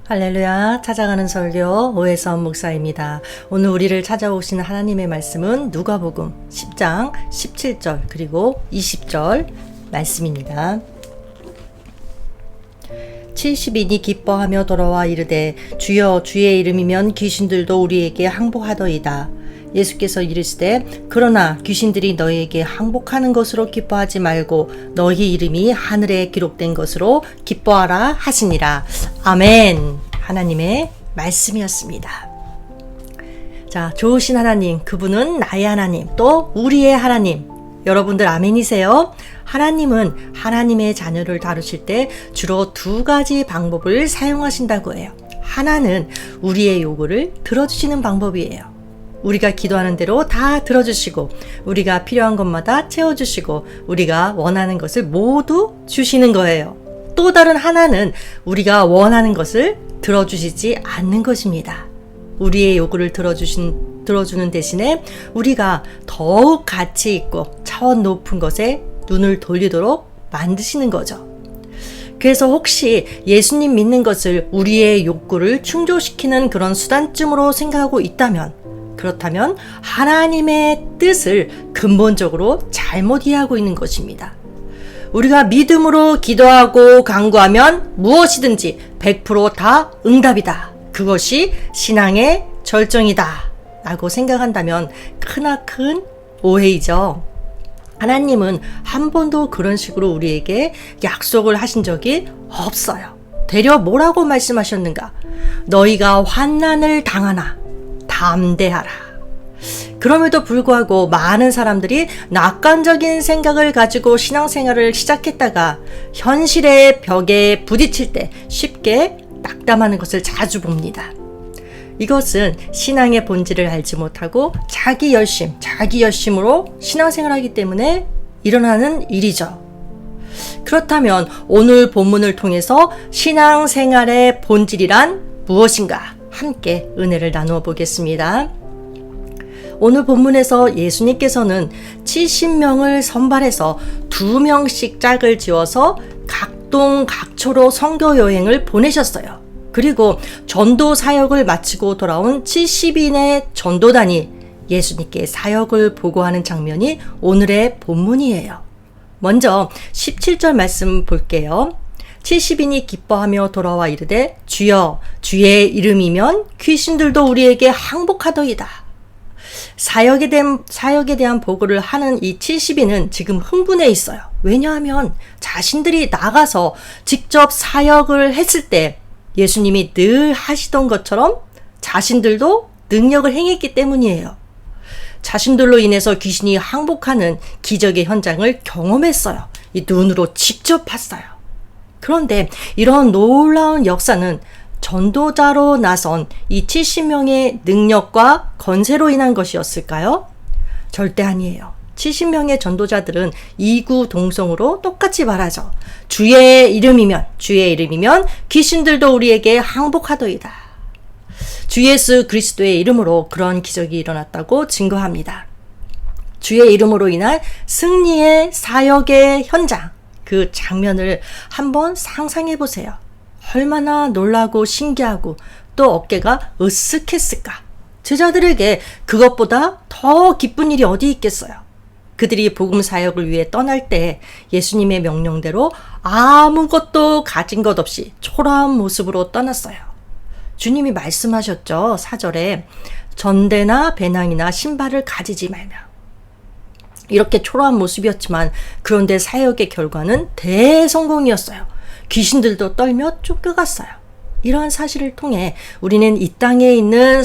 할렐루야, 찾아가는 설교 오해선 목사입니다. 오늘 우리를 찾아오신 하나님의 말씀은 누가복음 10장 17절 그리고 20절 말씀입니다. 70인이 기뻐하며 돌아와 이르되 주여 주의 이름이면 귀신들도 우리에게 항복하더이다. 예수께서 이르시되 그러나 귀신들이 너희에게 항복하는 것으로 기뻐하지 말고 너희 이름이 하늘에 기록된 것으로 기뻐하라 하시니라. 아멘. 하나님의 말씀이었습니다. 자, 좋으신 하나님, 그분은 나의 하나님, 또 우리의 하나님. 여러분들 아멘이세요? 하나님은 하나님의 자녀를 다루실 때 주로 두 가지 방법을 사용하신다고 해요. 하나는 우리의 요구를 들어주시는 방법이에요. 우리가 기도하는 대로 다 들어주시고 우리가 필요한 것마다 채워주시고 우리가 원하는 것을 모두 주시는 거예요. 또 다른 하나는 우리가 원하는 것을 들어주시지 않는 것입니다. 우리의 요구를 들어주는 대신에 우리가 더욱 가치 있고 차원 높은 것에 눈을 돌리도록 만드시는 거죠. 그래서 혹시 예수님 믿는 것을 우리의 욕구를 충족시키는 그런 수단쯤으로 생각하고 있다면, 그렇다면 하나님의 뜻을 근본적으로 잘못 이해하고 있는 것입니다. 우리가 믿음으로 기도하고 간구하면 무엇이든지 100% 다 응답이다. 그것이 신앙의 절정이다. 라고 생각한다면 크나큰 오해이죠. 하나님은 한 번도 그런 식으로 우리에게 약속을 하신 적이 없어요. 되려 뭐라고 말씀하셨는가? 너희가 환난을 당하나 담대하라. 그럼에도 불구하고 많은 사람들이 낙관적인 생각을 가지고 신앙생활을 시작했다가 현실의 벽에 부딪힐 때 쉽게 낙담하는 것을 자주 봅니다. 이것은 신앙의 본질을 알지 못하고 자기 열심으로 신앙생활하기 때문에 일어나는 일이죠. 그렇다면 오늘 본문을 통해서 신앙생활의 본질이란 무엇인가? 함께 은혜를 나누어 보겠습니다. 오늘 본문에서 예수님께서는 70명을 선발해서 2명씩 짝을 지어서 각동 각초로 선교 여행을 보내셨어요. 그리고 전도 사역을 마치고 돌아온 70인의 전도단이 예수님께 사역을 보고하는 장면이 오늘의 본문이에요. 먼저 17절 말씀 볼게요. 70인이 기뻐하며 돌아와 이르되 주여 주의 이름이면 귀신들도 우리에게 항복하더이다. 사역에 대한 보고를 하는 이 70인은 지금 흥분해 있어요. 왜냐하면 자신들이 나가서 직접 사역을 했을 때 예수님이 늘 하시던 것처럼 자신들도 능력을 행했기 때문이에요. 자신들로 인해서 귀신이 항복하는 기적의 현장을 경험했어요. 이 눈으로 직접 봤어요. 그런데 이런 놀라운 역사는 전도자로 나선 이 70명의 능력과 건세로 인한 것이었을까요? 절대 아니에요. 70명의 전도자들은 이구동성으로 똑같이 말하죠. 주의 이름이면 귀신들도 우리에게 항복하더이다. 주 예수 그리스도의 이름으로 그런 기적이 일어났다고 증거합니다. 주의 이름으로 인한 승리의 사역의 현장, 그 장면을 한번 상상해 보세요. 얼마나 놀라고 신기하고 또 어깨가 으쓱했을까. 제자들에게 그것보다 더 기쁜 일이 어디 있겠어요. 그들이 복음 사역을 위해 떠날 때 예수님의 명령대로 아무것도 가진 것 없이 초라한 모습으로 떠났어요. 주님이 말씀하셨죠. 4절에 전대나 배낭이나 신발을 가지지 말며. 이렇게 초라한 모습이었지만 그런데 사역의 결과는 대성공이었어요. 귀신들도 떨며 쫓겨갔어요. 이러한 사실을 통해 우리는 이 땅에 있는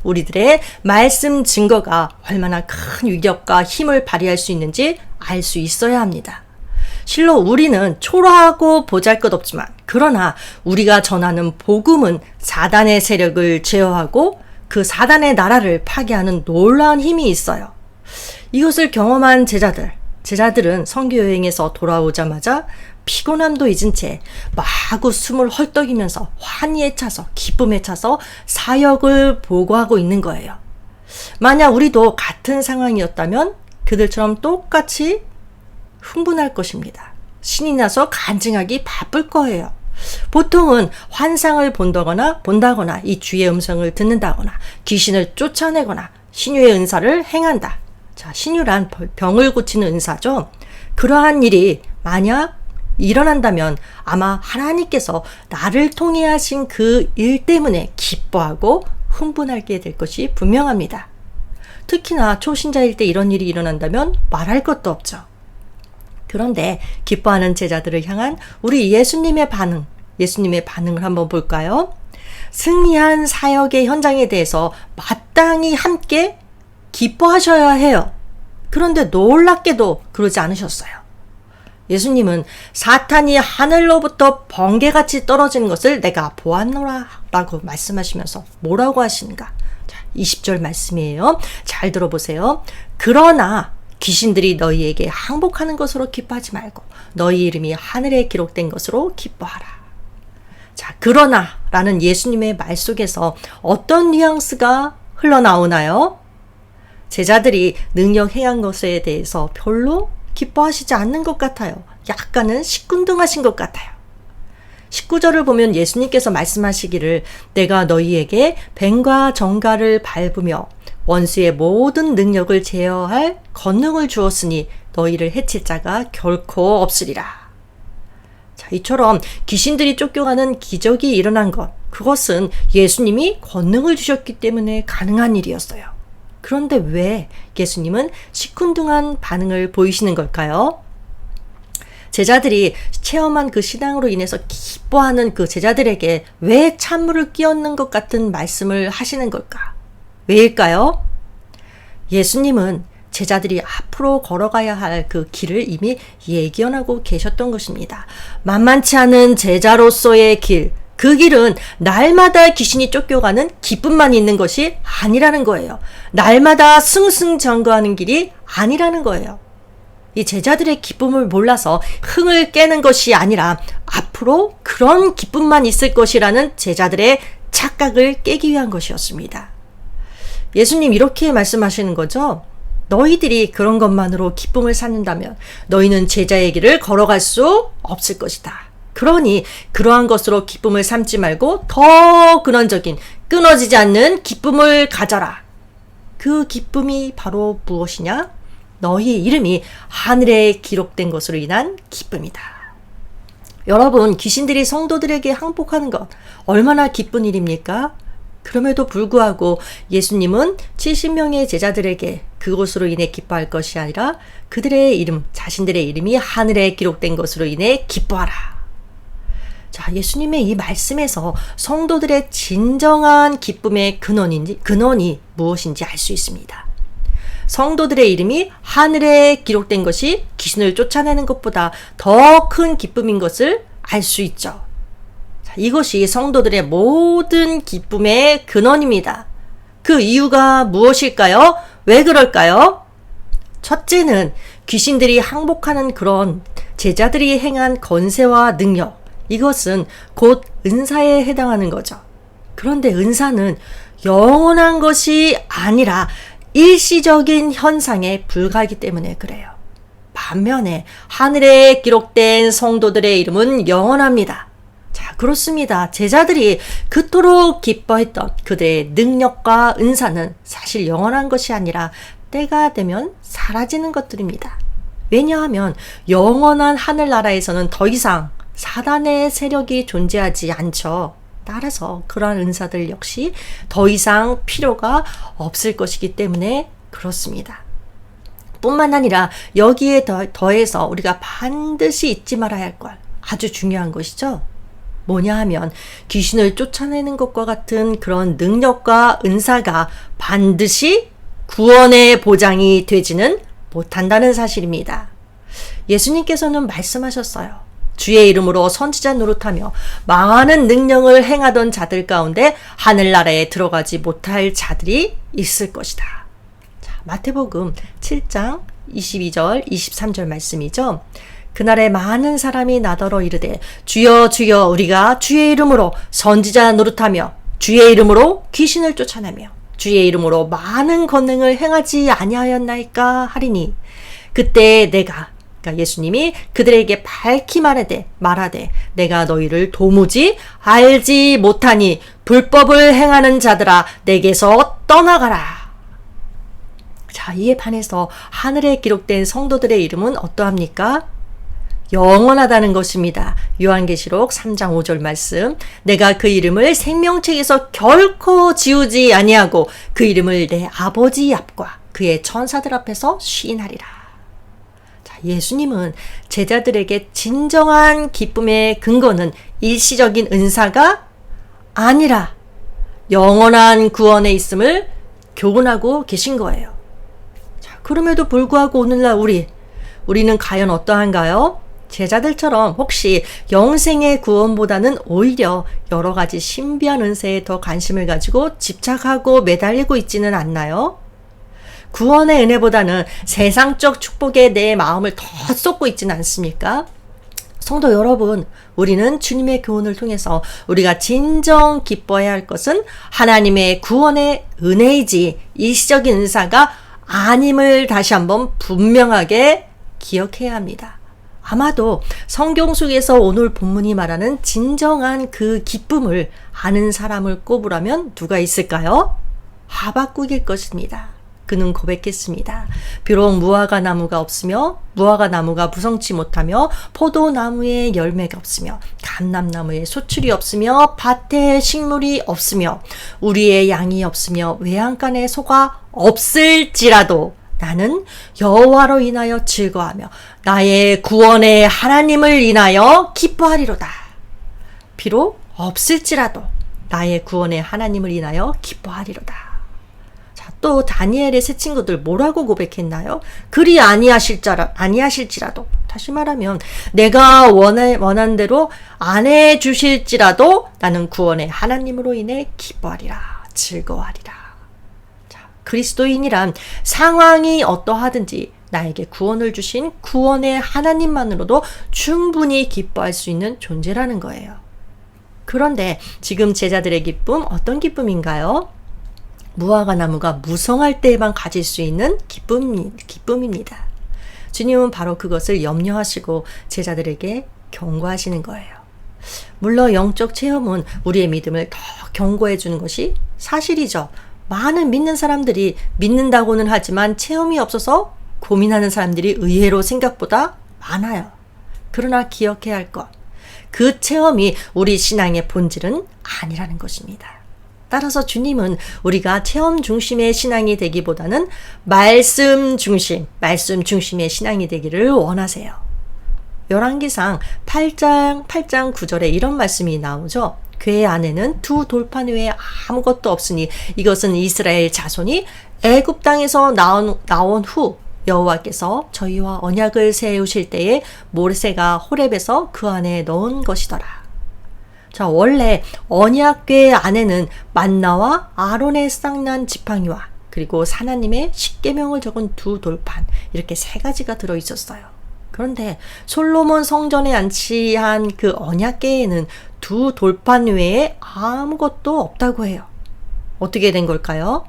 우리들의 말씀 증거가 얼마나 큰 위력과 힘을 발휘할 수 있는지 알 수 있어야 합니다. 실로 우리는 초라하고 보잘것없지만 그러나 우리가 전하는 복음은 사단의 세력을 제어하고 그 사단의 나라를 파괴하는 놀라운 힘이 있어요. 이것을 경험한 제자들은 선교 여행에서 돌아오자마자 피곤함도 잊은 채 마구 숨을 헐떡이면서 환희에 차서 기쁨에 차서 사역을 보고하고 있는 거예요. 만약 우리도 같은 상황이었다면 그들처럼 똑같이 흥분할 것입니다. 신이 나서 간증하기 바쁠 거예요. 보통은 환상을 본다거나 이 주의 음성을 듣는다거나 귀신을 쫓아내거나 신유의 은사를 행한다. 자, 신유란 병을 고치는 은사죠. 그러한 일이 만약 일어난다면 아마 하나님께서 나를 통해 하신 그 일 때문에 기뻐하고 흥분하게 될 것이 분명합니다. 특히나 초신자일 때 이런 일이 일어난다면 말할 것도 없죠. 그런데 기뻐하는 제자들을 향한 우리 예수님의 반응을 한번 볼까요? 승리한 사역의 현장에 대해서 마땅히 함께 기뻐하셔야 해요. 그런데 놀랍게도 그러지 않으셨어요. 예수님은 사탄이 하늘로부터 번개같이 떨어지는 것을 내가 보았노라 라고 말씀하시면서 뭐라고 하시는가? 자, 20절 말씀이에요. 잘 들어보세요. 그러나 귀신들이 너희에게 항복하는 것으로 기뻐하지 말고 너희 이름이 하늘에 기록된 것으로 기뻐하라. 자, 그러나 라는 예수님의 말 속에서 어떤 뉘앙스가 흘러나오나요? 제자들이 능력 행한 것에 대해서 별로 기뻐하시지 않는 것 같아요. 약간은 시큰둥하신 것 같아요. 19절을 보면 예수님께서 말씀하시기를 내가 너희에게 뱀과 정갈을 밟으며 원수의 모든 능력을 제어할 권능을 주었으니 너희를 해칠 자가 결코 없으리라. 자, 이처럼 귀신들이 쫓겨가는 기적이 일어난 것, 그것은 예수님이 권능을 주셨기 때문에 가능한 일이었어요. 그런데 왜 예수님은 시큰둥한 반응을 보이시는 걸까요? 제자들이 체험한 그 신앙으로 인해서 기뻐하는 그 제자들에게 왜 찬물을 끼얹는 것 같은 말씀을 하시는 걸까? 왜일까요? 예수님은 제자들이 앞으로 걸어가야 할 그 길을 이미 예견하고 계셨던 것입니다. 만만치 않은 제자로서의 길, 그 길은 날마다 귀신이 쫓겨가는 기쁨만 있는 것이 아니라는 거예요. 날마다 승승장구하는 길이 아니라는 거예요. 이 제자들의 기쁨을 몰라서 흥을 깨는 것이 아니라 앞으로 그런 기쁨만 있을 것이라는 제자들의 착각을 깨기 위한 것이었습니다. 예수님 이렇게 말씀하시는 거죠. 너희들이 그런 것만으로 기쁨을 찾는다면 너희는 제자의 길을 걸어갈 수 없을 것이다. 그러니 그러한 것으로 기쁨을 삼지 말고 더 근원적인 끊어지지 않는 기쁨을 가져라. 그 기쁨이 바로 무엇이냐? 너희 이름이 하늘에 기록된 것으로 인한 기쁨이다. 여러분, 귀신들이 성도들에게 항복하는 것 얼마나 기쁜 일입니까? 그럼에도 불구하고 예수님은 70명의 제자들에게 그것으로 인해 기뻐할 것이 아니라 그들의 이름, 자신들의 이름이 하늘에 기록된 것으로 인해 기뻐하라. 자, 예수님의 이 말씀에서 성도들의 진정한 기쁨의 근원이 무엇인지 알 수 있습니다. 성도들의 이름이 하늘에 기록된 것이 귀신을 쫓아내는 것보다 더 큰 기쁨인 것을 알 수 있죠. 자, 이것이 성도들의 모든 기쁨의 근원입니다. 그 이유가 무엇일까요? 왜 그럴까요? 첫째는 귀신들이 항복하는 그런 제자들이 행한 건세와 능력, 이것은 곧 은사에 해당하는 거죠. 그런데 은사는 영원한 것이 아니라 일시적인 현상에 불과하기 때문에 그래요. 반면에 하늘에 기록된 성도들의 이름은 영원합니다. 자, 그렇습니다. 제자들이 그토록 기뻐했던 그들의 능력과 은사는 사실 영원한 것이 아니라 때가 되면 사라지는 것들입니다. 왜냐하면 영원한 하늘나라에서는 더 이상 사단의 세력이 존재하지 않죠. 따라서 그러한 은사들 역시 더 이상 필요가 없을 것이기 때문에 그렇습니다. 뿐만 아니라 여기에 더해서 우리가 반드시 잊지 말아야 할 것, 아주 중요한 것이죠. 뭐냐 하면 귀신을 쫓아내는 것과 같은 그런 능력과 은사가 반드시 구원의 보장이 되지는 못한다는 사실입니다. 예수님께서는 말씀하셨어요. 주의 이름으로 선지자 노릇하며 많은 능력을 행하던 자들 가운데 하늘나라에 들어가지 못할 자들이 있을 것이다. 자, 마태복음 7장 22절 23절 말씀이죠. 그날에 많은 사람이 나더러 이르되 주여 주여 우리가 주의 이름으로 선지자 노릇하며 주의 이름으로 귀신을 쫓아내며 주의 이름으로 많은 권능을 행하지 아니하였나이까 하리니 그때 내가 그러니까 예수님이 그들에게 밝히 말하되 내가 너희를 도무지 알지 못하니 불법을 행하는 자들아 내게서 떠나가라. 자, 이에 반해서 하늘에 기록된 성도들의 이름은 어떠합니까? 영원하다는 것입니다. 요한계시록 3장 5절 말씀. 내가 그 이름을 생명책에서 결코 지우지 아니하고 그 이름을 내 아버지 앞과 그의 천사들 앞에서 시인하리라. 자, 예수님은 제자들에게 진정한 기쁨의 근거는 일시적인 은사가 아니라 영원한 구원에 있음을 교훈하고 계신 거예요. 자, 그럼에도 불구하고 오늘날 우리는 과연 어떠한가요? 제자들처럼 혹시 영생의 구원보다는 오히려 여러 가지 신비한 은혜에 더 관심을 가지고 집착하고 매달리고 있지는 않나요? 구원의 은혜보다는 세상적 축복에 내 마음을 더 쏟고 있지는 않습니까? 성도 여러분, 우리는 주님의 교훈을 통해서 우리가 진정 기뻐해야 할 것은 하나님의 구원의 은혜이지 일시적인 은사가 아님을 다시 한번 분명하게 기억해야 합니다. 아마도 성경 속에서 오늘 본문이 말하는 진정한 그 기쁨을 아는 사람을 꼽으라면 누가 있을까요? 하박국일 것입니다. 그는 고백했습니다. 비록 무화과 나무가 없으며 무화과 나무가 무성치 못하며 포도나무에 열매가 없으며 감람나무에 소출이 없으며 밭에 식물이 없으며 우리의 양이 없으며 외양간에 소가 없을지라도 나는 여호와로 인하여 즐거워하며 나의 구원의 하나님을 인하여 기뻐하리로다. 비록 없을지라도 나의 구원의 하나님을 인하여 기뻐하리로다. 자, 또 다니엘의 세 친구들 뭐라고 고백했나요? 그리 아니하실지라도, 다시 말하면 내가 원한 대로 안 해주실지라도 나는 구원의 하나님으로 인해 기뻐하리라, 즐거워하리라. 그리스도인이란 상황이 어떠하든지 나에게 구원을 주신 구원의 하나님만으로도 충분히 기뻐할 수 있는 존재라는 거예요. 그런데 지금 제자들의 기쁨, 어떤 기쁨인가요? 무화과 나무가 무성할 때에만 가질 수 있는 기쁨입니다. 주님은 바로 그것을 염려하시고 제자들에게 경고하시는 거예요. 물론 영적 체험은 우리의 믿음을 더 견고해 주는 것이 사실이죠. 많은 믿는 사람들이 믿는다고는 하지만 체험이 없어서 고민하는 사람들이 의외로 생각보다 많아요. 그러나 기억해야 할 것, 그 체험이 우리 신앙의 본질은 아니라는 것입니다. 따라서 주님은 우리가 체험 중심의 신앙이 되기보다는 말씀 중심의 신앙이 되기를 원하세요. 열왕기상 8장 9절에 이런 말씀이 나오죠. 궤 안에는 두 돌판 외에 아무것도 없으니 이것은 이스라엘 자손이 애굽 땅에서 나온 후 여호와께서 저희와 언약을 세우실 때에 모세가 호렙에서 그 안에 넣은 것이더라. 자, 원래 언약궤 안에는 만나와 아론의 쌍난 지팡이와 그리고 하나님의 십계명을 적은 두 돌판, 이렇게 세 가지가 들어 있었어요. 그런데 솔로몬 성전에 안치한 그 언약궤에는 두 돌판 외에 아무것도 없다고 해요. 어떻게 된 걸까요?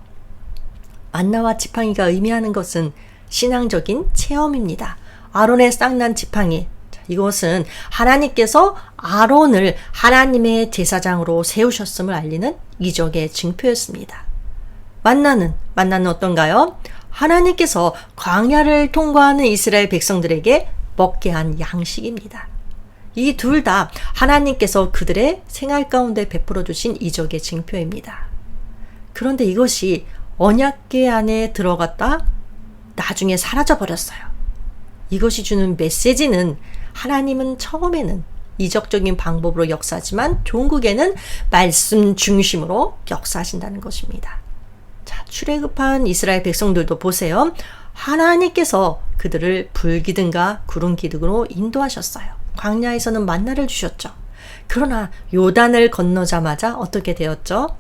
만나와 지팡이가 의미하는 것은 신앙적인 체험입니다. 아론의 쌍난 지팡이, 이것은 하나님께서 아론을 하나님의 제사장으로 세우셨음을 알리는 이적의 증표였습니다. 만나는 어떤가요? 하나님께서 광야를 통과하는 이스라엘 백성들에게 먹게 한 양식입니다. 이 둘 다 하나님께서 그들의 생활 가운데 베풀어 주신 이적의 증표입니다. 그런데 이것이 언약궤 안에 들어갔다 나중에 사라져 버렸어요. 이것이 주는 메시지는 하나님은 처음에는 이적적인 방법으로 역사하지만 종국에는 말씀 중심으로 역사하신다는 것입니다. 자, 출애굽한 이스라엘 백성들도 보세요. 하나님께서 그들을 불기둥과 구름기둥으로 인도하셨어요. 광야에서는 만나를 주셨죠. 그러나 요단을 건너자마자 어떻게 되었죠?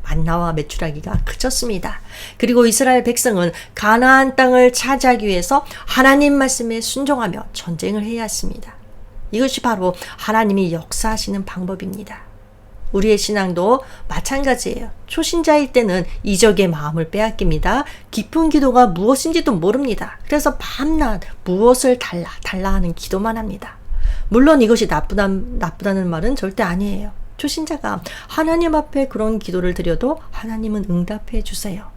만나와 메추라기가 그쳤습니다. 그리고 이스라엘 백성은 가나안 땅을 차지하기 위해서 하나님 말씀에 순종하며 전쟁을 해야 했습니다. 이것이 바로 하나님이 역사하시는 방법입니다. 우리의 신앙도 마찬가지예요. 초신자일 때는 이적의 마음을 빼앗깁니다. 깊은 기도가 무엇인지도 모릅니다. 그래서 밤낮 무엇을 달라 하는 기도만 합니다. 물론 이것이 나쁘다는 말은 절대 아니에요. 초신자가 하나님 앞에 그런 기도를 드려도 하나님은 응답해 주세요.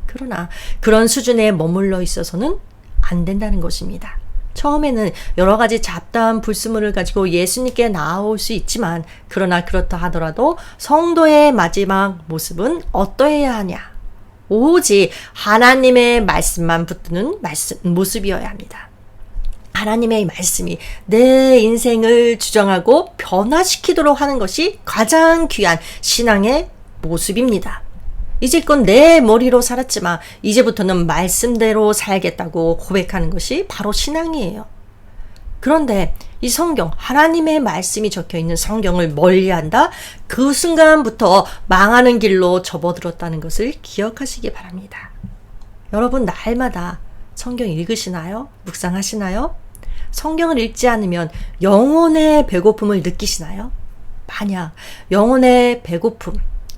그러나 그런 수준에 머물러 있어서는 안 된다는 것입니다. 처음에는 여러 가지 잡다한 불순물을 가지고 예수님께 나아올 수 있지만 그러나 그렇다 하더라도 성도의 마지막 모습은 어떠해야 하냐? 오직 하나님의 말씀만 붙드는 모습이어야 합니다. 하나님의 말씀이 내 인생을 주정하고 변화시키도록 하는 것이 가장 귀한 신앙의 모습입니다. 이제껏 내 머리로 살았지만 이제부터는 말씀대로 살겠다고 고백하는 것이 바로 신앙이에요. 그런데 이 성경, 하나님의 말씀이 적혀있는 성경을 멀리한다? 그 순간부터 망하는 길로 접어들었다는 것을 기억하시기 바랍니다. 여러분 날마다 성경 읽으시나요? 묵상하시나요? 성경을 읽지 않으면 영혼의 배고픔을 느끼시나요? 만약 영혼의 배고픔,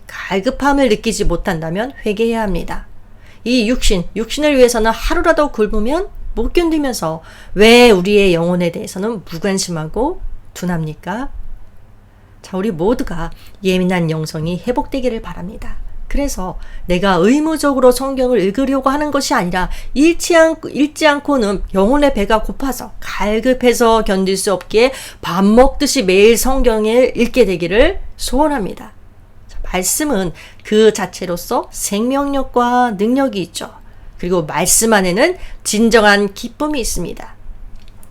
갈급함을 느끼지 못한다면 회개해야 합니다. 이 육신을 위해서는 하루라도 굶으면 못 견디면서 왜 우리의 영혼에 대해서는 무관심하고 둔합니까? 자, 우리 모두가 예민한 영성이 회복되기를 바랍니다. 그래서 내가 의무적으로 성경을 읽으려고 하는 것이 아니라 읽지 않고는 영혼의 배가 고파서 갈급해서 견딜 수 없기에 밥 먹듯이 매일 성경을 읽게 되기를 소원합니다. 말씀은 그 자체로서 생명력과 능력이 있죠. 그리고 말씀 안에는 진정한 기쁨이 있습니다.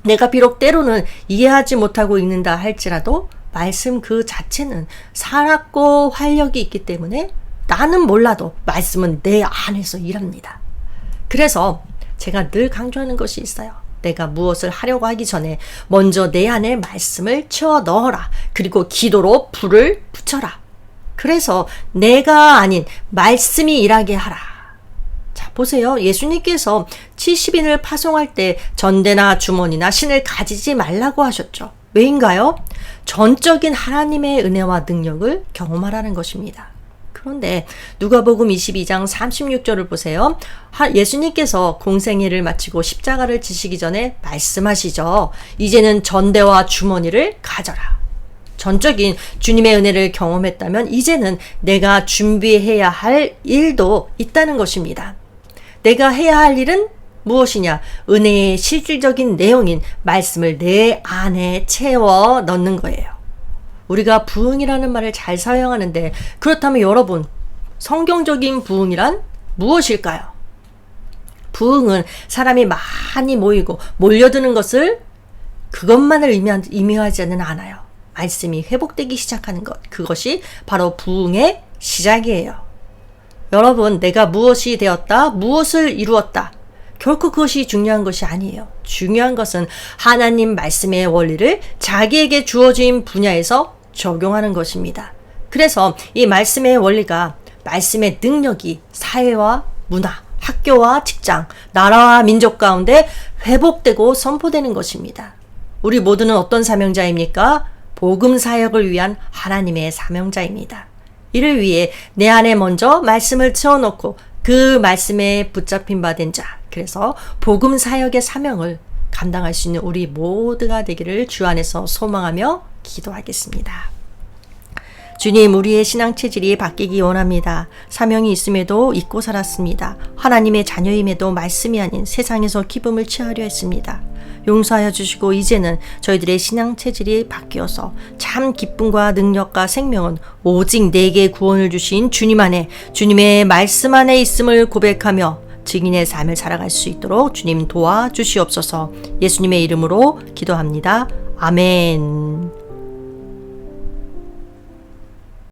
내가 비록 때로는 이해하지 못하고 읽는다 할지라도 말씀 그 자체는 살았고 활력이 있기 때문에 나는 몰라도 말씀은 내 안에서 일합니다. 그래서 제가 늘 강조하는 것이 있어요. 내가 무엇을 하려고 하기 전에 먼저 내 안에 말씀을 채워 넣어라. 그리고 기도로 불을 붙여라. 그래서 내가 아닌 말씀이 일하게 하라. 자, 보세요. 예수님께서 70인을 파송할 때 전대나 주머니나 신을 가지지 말라고 하셨죠. 왜인가요? 전적인 하나님의 은혜와 능력을 경험하라는 것입니다. 그런데 누가복음 22장 36절을 보세요. 예수님께서 공생애를 마치고 십자가를 지시기 전에 말씀하시죠. 이제는 전대와 주머니를 가져라. 전적인 주님의 은혜를 경험했다면 이제는 내가 준비해야 할 일도 있다는 것입니다. 내가 해야 할 일은 무엇이냐? 은혜의 실질적인 내용인 말씀을 내 안에 채워 넣는 거예요. 우리가 부흥이라는 말을 잘 사용하는데 그렇다면 여러분, 성경적인 부흥이란 무엇일까요? 부흥은 사람이 많이 모이고 몰려드는 것을 그것만을 의미하지는 않아요. 말씀이 회복되기 시작하는 것, 그것이 바로 부흥의 시작이에요. 여러분, 내가 무엇이 되었다, 무엇을 이루었다, 결코 그것이 중요한 것이 아니에요. 중요한 것은 하나님 말씀의 원리를 자기에게 주어진 분야에서 적용하는 것입니다. 그래서 이 말씀의 원리가, 말씀의 능력이 사회와 문화, 학교와 직장, 나라와 민족 가운데 회복되고 선포되는 것입니다. 우리 모두는 어떤 사명자입니까? 복음 사역을 위한 하나님의 사명자입니다. 이를 위해 내 안에 먼저 말씀을 채워놓고 그 말씀에 붙잡힌 바 된 자, 그래서 복음 사역의 사명을 감당할 수 있는 우리 모두가 되기를 주 안에서 소망하며 기도하겠습니다. 주님, 우리의 신앙 체질이 바뀌기 원합니다. 사명이 있음에도 잊고 살았습니다. 하나님의 자녀임에도 말씀이 아닌 세상에서 기쁨을 취하려 했습니다. 용서하여 주시고 이제는 저희들의 신앙 체질이 바뀌어서 참 기쁨과 능력과 생명은 오직 내게 구원을 주신 주님 안에, 주님의 말씀 안에 있음을 고백하며 증인의 삶을 살아갈 수 있도록 주님 도와주시옵소서. 예수님의 이름으로 기도합니다. 아멘.